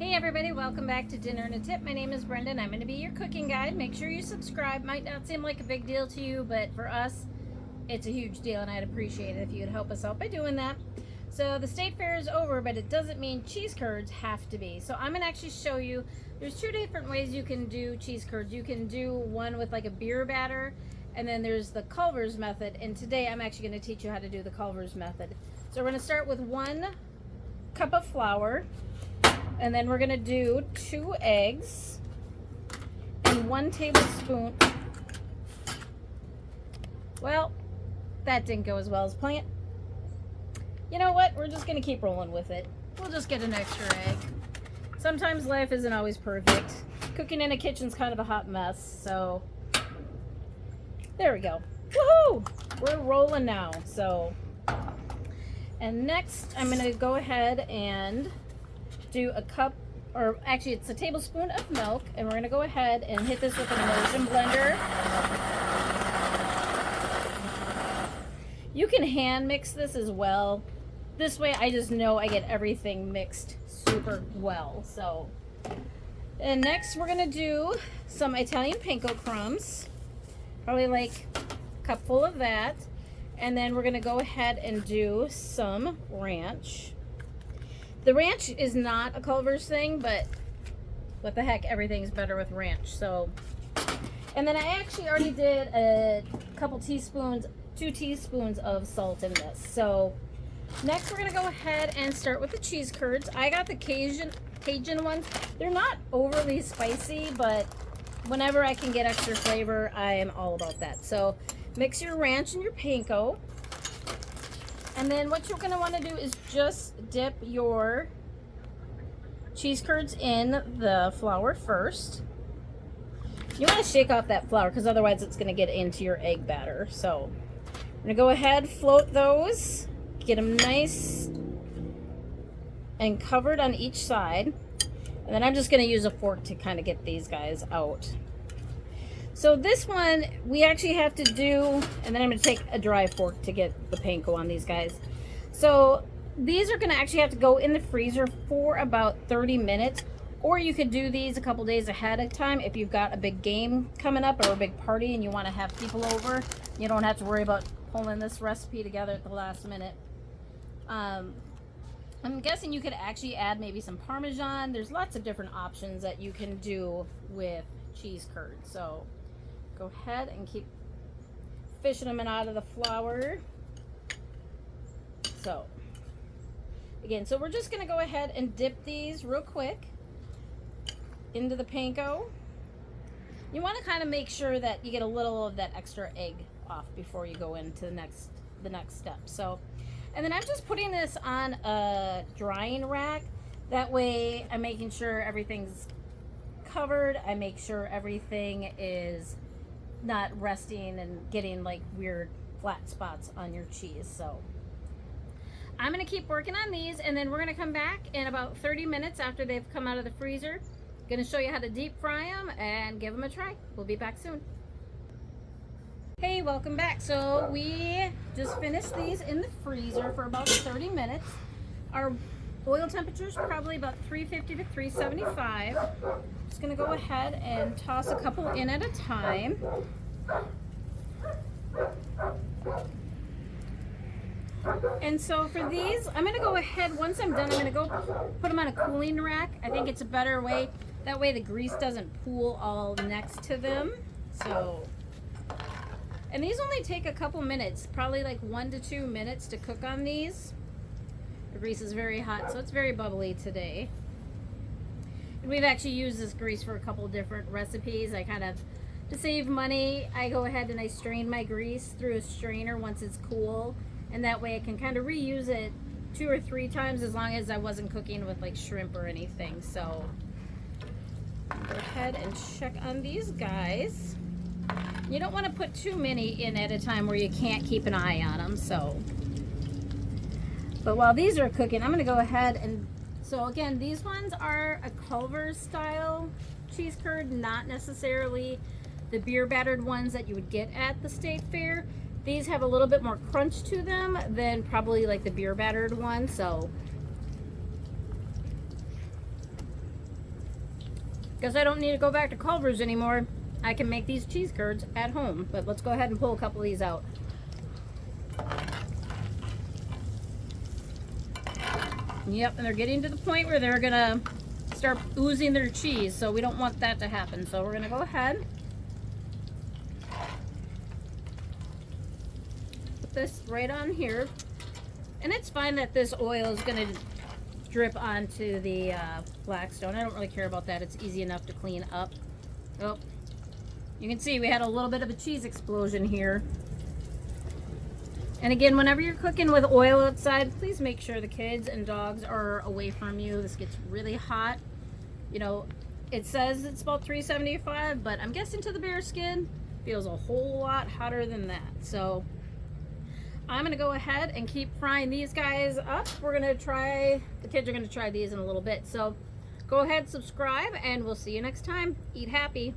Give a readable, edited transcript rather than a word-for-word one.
Hey everybody, welcome back to Dinner and a Tip. My name is Brenda and I'm going to be your cooking guide. Make sure you subscribe. Might not seem like a big deal to you, but for us, it's a huge deal and I'd appreciate it if you would help us out by doing that. So the state fair is over, but it doesn't mean cheese curds have to be. So I'm going to actually show you, there's two different ways you can do cheese curds. You can do one with like a beer batter, and then there's the Culvers method. And today I'm actually going to teach you how to do the Culvers method. So we're going to start with 1 cup of flour. And then we're going to do 2 eggs and 1 tablespoon. Well, that didn't go as well as planned. You know what? We're just going to keep rolling with it. We'll just get an extra egg. Sometimes life isn't always perfect. Cooking in a kitchen's kind of a hot mess, so there we go. Woohoo! We're rolling now. So, and next I'm going to go ahead and do a cup, or actually it's a tablespoon of milk, and we're going to go ahead and hit this with an immersion blender. You can hand mix this as well. This way I just know I get everything mixed super well. So, and next we're going to do some Italian panko crumbs, probably like a cup full of that, and then we're going to go ahead and do some ranch. The ranch is not a Culver's thing, but what the heck, everything's better with ranch. So, and then I actually already did a couple teaspoons, 2 teaspoons of salt in this. So next we're gonna go ahead and start with the cheese curds. I got the Cajun ones. They're not overly spicy, but whenever I can get extra flavor, I am all about that. So mix your ranch and your panko. And then what you're going to want to do is just dip your cheese curds in the flour first. You want to shake off that flour because otherwise it's going to get into your egg batter. So I'm going to go ahead, float those, get them nice and covered on each side. And then I'm just going to use a fork to kind of get these guys out. So this one, we actually have to do, and then I'm going to take a dry fork to get the panko on these guys. So these are going to actually have to go in the freezer for about 30 minutes, or you could do these a couple days ahead of time if you've got a big game coming up or a big party and you want to have people over. You don't have to worry about pulling this recipe together at the last minute. I'm guessing you could actually add maybe some Parmesan. There's lots of different options that you can do with cheese curds. So go ahead and keep fishing them in out of the flour. So again, so we're just going to go ahead and dip these real quick into the panko. You want to kind of make sure that you get a little of that extra egg off before you go into the next step. So, and then I'm just putting this on a drying rack. That way I'm making sure everything's covered. I make sure everything is not resting and getting like weird flat spots on your cheese. So I'm going to keep working on these, and then we're going to come back in about 30 minutes after they've come out of the freezer. Going to show you how to deep fry them and give them a try. We'll be back soon. Hey, welcome back. So we just finished these in the freezer for about 30 minutes. Our oil temperature is probably about 350 to 375. Just going to go ahead and toss a couple in at a time. And so for these, I'm going to go ahead, once I'm done, I'm going to go put them on a cooling rack. I think it's a better way. That way the grease doesn't pool all next to them. So, and these only take a couple minutes, probably like 1 to 2 minutes to cook on these. The grease is very hot, so it's very bubbly today. And we've actually used this grease for a couple different recipes. I kind of, to save money, I go ahead and I strain my grease through a strainer once it's cool. And that way I can kind of reuse it 2 or 3 times as long as I wasn't cooking with like shrimp or anything. So go ahead and check on these guys. You don't want to put too many in at a time where you can't keep an eye on them. So, but while these are cooking, I'm going to go ahead and, so again, these ones are a Culver style cheese curd, not necessarily the beer battered ones that you would get at the state fair. These have a little bit more crunch to them than probably like the beer battered one. So Because I don't need to go back to Culvers anymore. I can make these cheese curds at home. But let's go ahead and pull a couple of these out. Yep, and they're getting to the point where they're gonna start oozing their cheese, so we don't want that to happen. So we're gonna go ahead, put this right on here, and it's fine that this oil is gonna drip onto the Blackstone. I don't really care about that. It's easy enough to clean up. Oh, you can see we had a little bit of a cheese explosion here. And again, whenever you're cooking with oil outside, please make sure the kids and dogs are away from you. This gets really hot. You know, it says it's about 375, but I'm guessing to the bare skin, feels a whole lot hotter than that. So I'm gonna go ahead and keep frying these guys up. We're gonna try, the kids are gonna try these in a little bit. So go ahead, subscribe, and we'll see you next time. Eat happy.